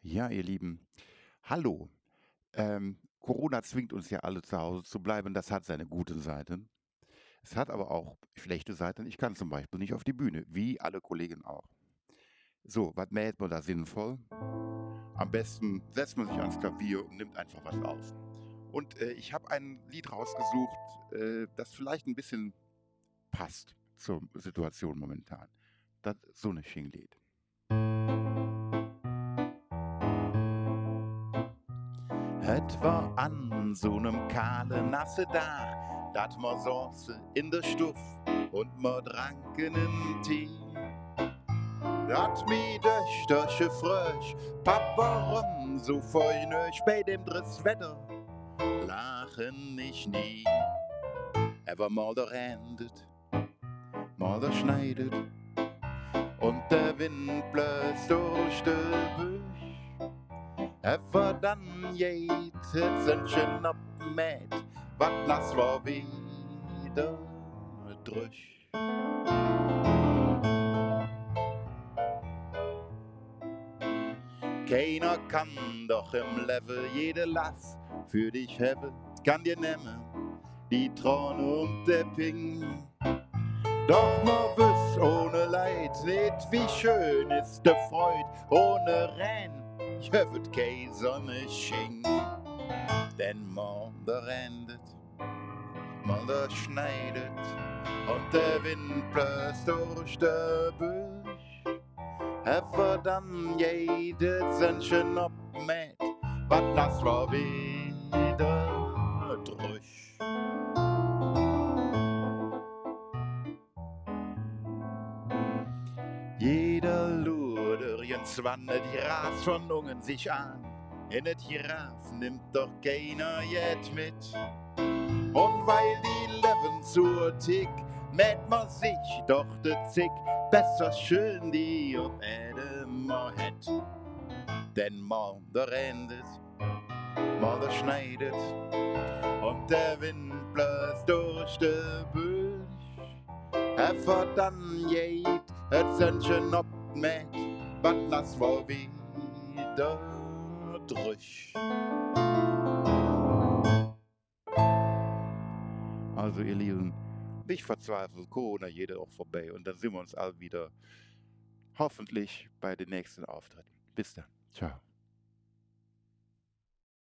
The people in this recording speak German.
Ja, ihr Lieben, hallo. Corona zwingt uns ja alle zu Hause zu bleiben. Das hat seine guten Seiten. Es hat aber auch schlechte Seiten. Ich kann zum Beispiel nicht auf die Bühne, wie alle Kollegen auch. So, was mäht man da sinnvoll? Am besten setzt man sich ans Klavier und nimmt einfach was auf. Und ich habe ein Lied rausgesucht, das vielleicht ein bisschen passt zur Situation momentan. Das Sonnesching-Lied. Het war an so nem kahlen, nasse Dach, dat ma saßen in der Stuff und ma tranken en Tee. Dat mi Döchterche frösch, Papa rum so feunöch, bei dem Drisswetter lachen ich nie. Er war mal der rendet, mal der schneidet und der Wind bläst durch de Büsch. Efter dann geht het Sönnchen abmäht, wat nass war wieder drüsch. Keiner kann doch im Level jede Lass für dich hebben, kann dir nehmen, die Tron und der Ping. Doch man wüsst ohne Leid nicht, wie schön ist der Freud ohne Renn. Ich hövet kei Sonne schien, denn man der rendet, man der schneidet und der Wind bläst durch der Büsch. Heffer dann jedes Sönnchen abmäht, wat nass war wieder drüsch. Jeder Luder Zwanne, die Ras von Ungen sich an. In et Giraf nimmt doch keiner jet mit. Und weil die Leben zur Tick, mäht man sich doch de Zick besser schön, die ob Erde ma het. Denn mal der rendet, mal der schneidet und der Wind bläst durch de Büsch. Heffer dann geht et Sönnchen abmäht, wat nass war wieder drüsch. Also ihr Lieben, nicht verzweifelt, Corona jeder auch vorbei und dann sind wir uns all wieder hoffentlich bei den nächsten Auftritten. Bis dann. Ciao.